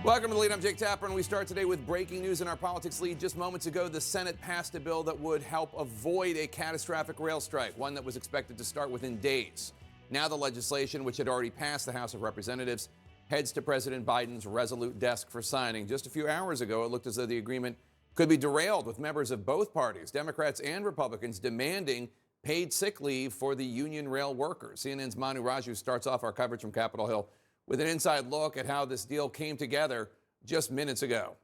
Welcome to The Lead. I'm Jake Tapper, and we start today with breaking news in our politics lead. Just moments ago, the Senate passed a bill that would help avoid a catastrophic rail strike, one that was expected to start within days. Now the legislation, which had already passed the House of Representatives, heads to President Biden's resolute desk for signing. Just a few hours ago, it looked as though the agreement could be derailed, with members of both parties, Democrats and Republicans, demanding paid sick leave for the union rail workers. CNN's Manu Raju starts off our coverage from Capitol Hill with an inside look at how this deal came together just minutes ago.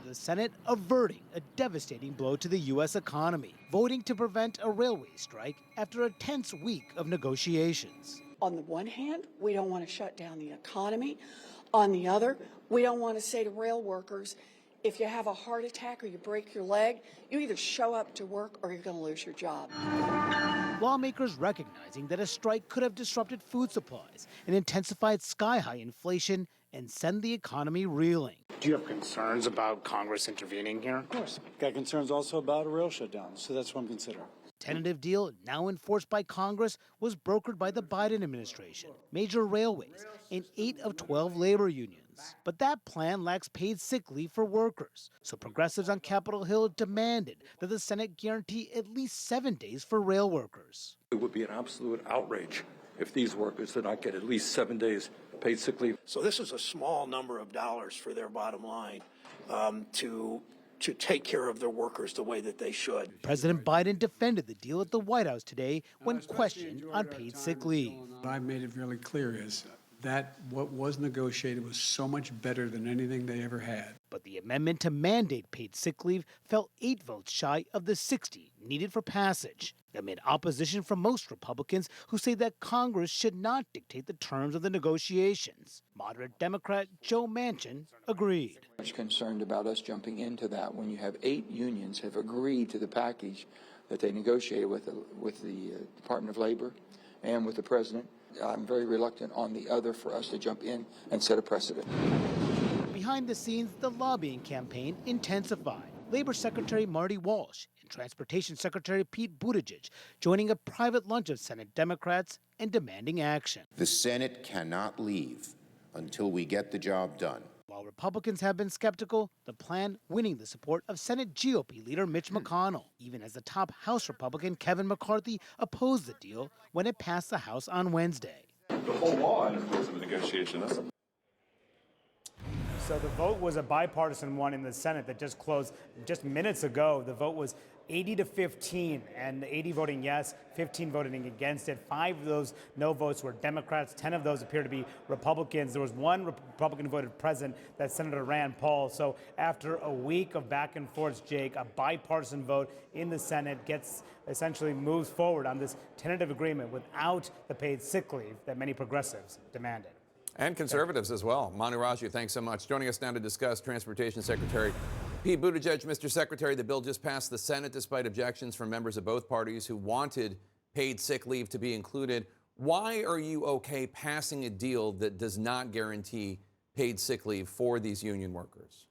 The Senate averting a devastating blow to the U.S. economy, voting to prevent a railway strike after a tense week of negotiations. On the one hand, we don't want to shut down the economy. On the other, we don't want to say to rail workers, if you have a heart attack or you break your leg, you either show up to work or you're going to lose your job. Lawmakers recognizing that a strike could have disrupted food supplies and intensified sky-high inflation and send the economy reeling. Do you have concerns about Congress intervening here? Of course. Got concerns also about a rail shutdown, so that's what I'm considering. Tentative deal, now enforced by Congress, was brokered by the Biden administration, major railways, and 8 of 12 labor unions. But that plan lacks paid sick leave for workers. So progressives on Capitol Hill demanded that the Senate guarantee at least 7 days for rail workers. It would be an absolute outrage if these workers did not get at least 7 days paid sick leave. So this is a small number of dollars for their bottom line to take care of their workers the way that they should. President Biden defended the deal at the White House today when questioned on paid sick leave. What I made it really clear is that what was negotiated was so much better than anything they ever had. But the amendment to mandate paid sick leave fell 8 votes shy of the 60 needed for passage, amid opposition from most Republicans who say that Congress should not dictate the terms of the negotiations. Moderate Democrat Joe Manchin agreed. I'm concerned about us jumping into that when you have 8 unions have agreed to the package that they negotiated with the Department of Labor and with the president. I'm very reluctant on the other for us to jump in and set a precedent. Behind the scenes, the lobbying campaign intensified. Labor Secretary Marty Walsh and Transportation Secretary Pete Buttigieg joining a private lunch of Senate Democrats and demanding action. The Senate cannot leave until we get the job done. While Republicans have been skeptical, the plan winning the support of Senate GOP leader Mitch McConnell, even as the top House Republican Kevin McCarthy opposed the deal when it passed the House on Wednesday. The whole law interferes with negotiation. So the vote was a bipartisan one in the Senate that just closed just minutes ago. The vote was 80-15, and 80 voting yes, 15 voting against it. 5 of those no votes were Democrats. 10 of those appear to be Republicans. There was one Republican who voted present, that's Senator Rand Paul. So after a week of back and forth, Jake, a bipartisan vote in the Senate essentially moves forward on this tentative agreement without the paid sick leave that many progressives demanded. And conservatives as well. Manu Raju, thanks so much. Joining us now to discuss Transportation Secretary Pete Buttigieg. Mr. Secretary, the bill just passed the Senate despite objections from members of both parties who wanted paid sick leave to be included. Why are you okay passing a deal that does not guarantee paid sick leave for these union workers?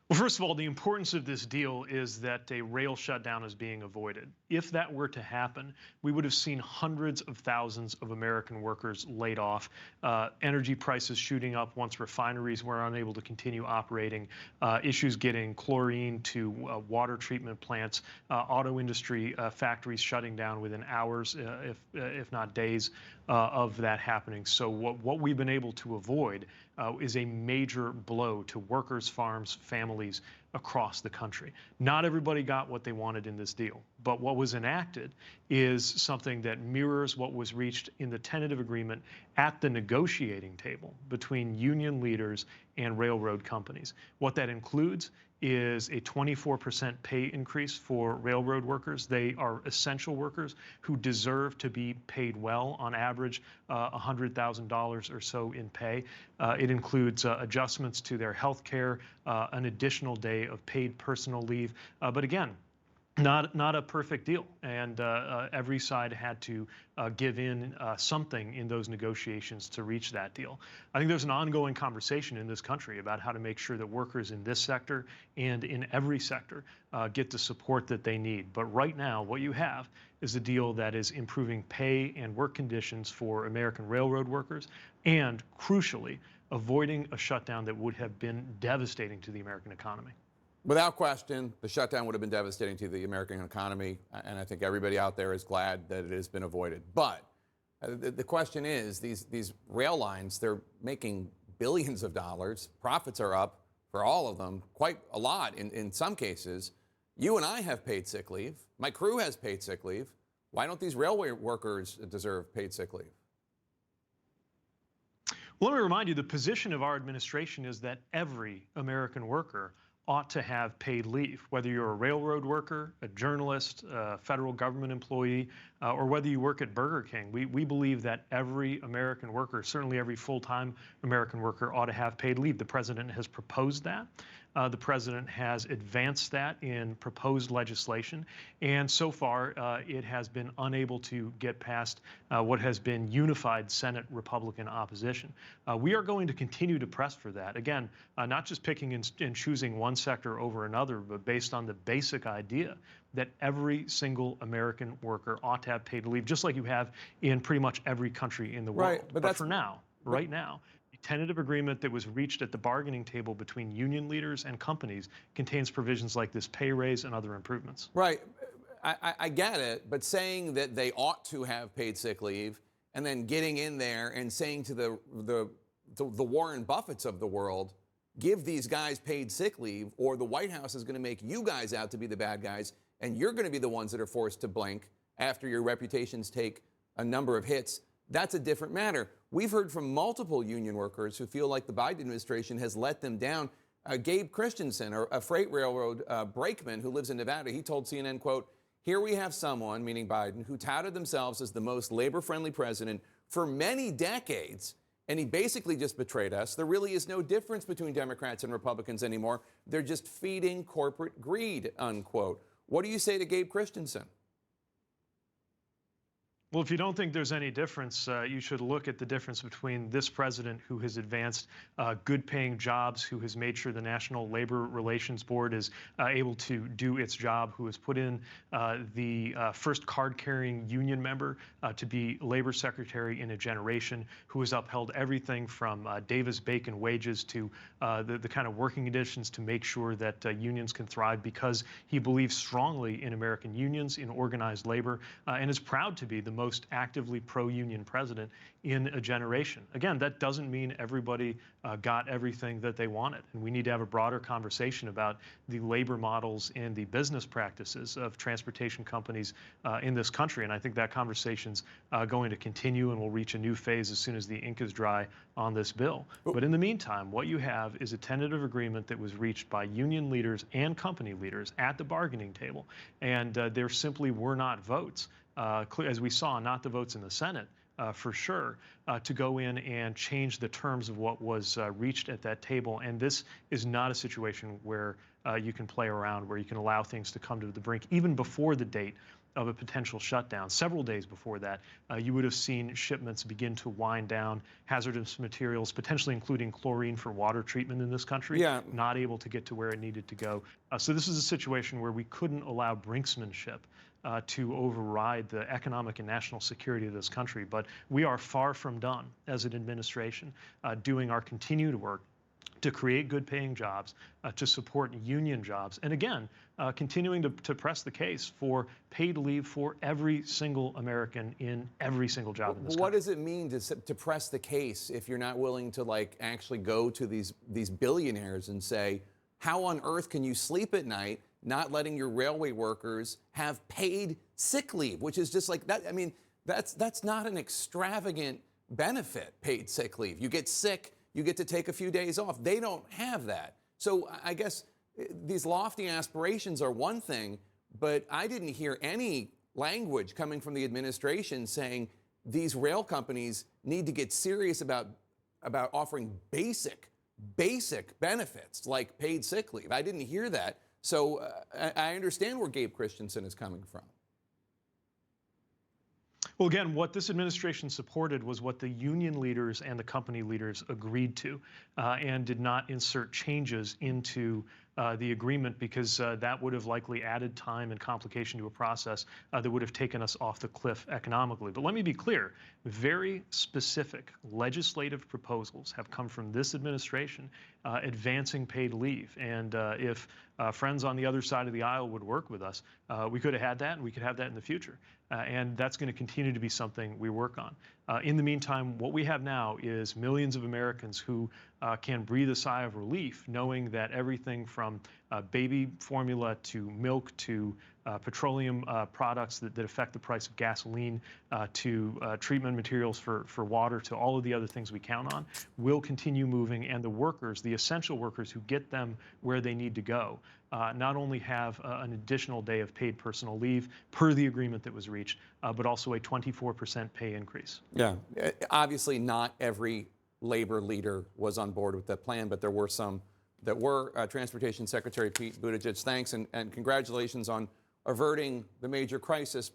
Well, first of all, the importance of this deal is that a rail shutdown is being avoided. If that were to happen, we would have seen hundreds of thousands of American workers laid off, energy prices shooting up once refineries were unable to continue operating, issues getting chlorine to water treatment plants, auto industry factories shutting down within hours, if not days, of that happening. So what we've been able to avoid is a major blow to workers, farms, families across the country. Not everybody got what they wanted in this deal, but what was enacted is something that mirrors what was reached in the tentative agreement at the negotiating table between union leaders and railroad companies. What that includes is a 24% pay increase for railroad workers. They are essential workers who deserve to be paid well, on average $100,000 or so in pay. It includes adjustments to their health care, an additional day of paid personal leave. But again, not a perfect deal, and every side had to give in something in those negotiations to reach that deal. I think there's an ongoing conversation in this country about how to make sure that workers in this sector and in every sector get the support that they need. But right now, what you have is a deal that is improving pay and work conditions for American railroad workers, and crucially, avoiding a shutdown that would have been devastating to the American economy. Without question, the shutdown would have been devastating to the American economy, and I think everybody out there is glad that it has been avoided. But the question is, these rail lines, they're making billions of dollars. Profits are up for all of them, quite a lot in some cases. You and I have paid sick leave. My crew has paid sick leave. Why don't these railway workers deserve paid sick leave? Well, let me remind you, the position of our administration is that every American worker ought to have paid leave, whether you're a railroad worker, a journalist, a federal government employee, or whether you work at Burger King. We believe that every American worker, certainly every full-time American worker, ought to have paid leave. The president has proposed that. The president has advanced that in proposed legislation, and so far it has been unable to get past what has been unified Senate Republican opposition. We are going to continue to press for that. Again, not just picking and choosing one sector over another, but based on the basic idea that every single American worker ought to have paid leave, just like you have in pretty much every country in the world. Right, but for now, right now, tentative agreement that was reached at the bargaining table between union leaders and companies contains provisions like this pay raise and other improvements. Right. I get it, but saying that they ought to have paid sick leave and then getting in there and saying to the Warren Buffetts of the world, give these guys paid sick leave, or the White House is going to make you guys out to be the bad guys, and you're going to be the ones that are forced to blink after your reputations take a number of hits. That's a different matter. We've heard from multiple union workers who feel like the Biden administration has let them down. Gabe Christensen, a freight railroad brakeman who lives in Nevada, he told CNN, quote, "Here we have someone," meaning Biden, "who touted themselves as the most labor-friendly president for many decades, and he basically just betrayed us. There really is no difference between Democrats and Republicans anymore. They're just feeding corporate greed," unquote. What do you say to Gabe Christensen? Well, if you don't think there's any difference, you should look at the difference between this president, who has advanced good-paying jobs, who has made sure the National Labor Relations Board is able to do its job, who has put in the first card-carrying union member to be labor secretary in a generation, who has upheld everything from Davis-Bacon wages to the kind of working conditions to make sure that unions can thrive, because he believes strongly in American unions, in organized labor, and is proud to be the most actively pro-union president in a generation. Again, that doesn't mean everybody got everything that they wanted. And we need to have a broader conversation about the labor models and the business practices of transportation companies in this country. And I think that conversation's going to continue, and will reach a new phase as soon as the ink is dry on this bill. But in the meantime, what you have is a tentative agreement that was reached by union leaders and company leaders at the bargaining table. And there simply were not votes. As we saw, not the votes in the Senate, for sure, to go in and change the terms of what was reached at that table. And this is not a situation where you can play around, where you can allow things to come to the brink, even before the date of a potential shutdown. Several days before that, you would have seen shipments begin to wind down, hazardous materials, potentially including chlorine for water treatment in this country, not able to get to where it needed to go. So this is a situation where we couldn't allow brinksmanship to override the economic and national security of this country. But we are far from done as an administration doing our continued work to create good-paying jobs, to support union jobs, and again, continuing to press the case for paid leave for every single American in every single job in this country. What does it mean to press the case if you're not willing to actually go to these billionaires and say, how on earth can you sleep at night not letting your railway workers have paid sick leave, which is just like that? I mean, that's not an extravagant benefit, paid sick leave. You get sick, you get to take a few days off. They don't have that. So I guess these lofty aspirations are one thing, but I didn't hear any language coming from the administration saying these rail companies need to get serious about offering basic benefits like paid sick leave. I didn't hear that. So I understand where Gabe Christensen is coming from. Well, again, what this administration supported was what the union leaders and the company leaders agreed to, and did not insert changes into the agreement, because that would have likely added time and complication to a process that would have taken us off the cliff economically. But let me be clear, very specific legislative proposals have come from this administration advancing paid leave. And if friends on the other side of the aisle would work with us, we could have had that, and we could have that in the future. And that's going to continue to be something we work on. In the meantime, what we have now is millions of Americans who can breathe a sigh of relief, knowing that everything from baby formula to milk to petroleum products that affect the price of gasoline to treatment materials for water to all of the other things we count on will continue moving. And the workers, the essential workers who get them where they need to go, not only have an additional day of paid personal leave per the agreement that was reached, but also a 24% pay increase. Yeah, obviously not every labor leader was on board with that plan, but there were some that were. Transportation Secretary Pete Buttigieg, thanks, and congratulations on averting the major crisis.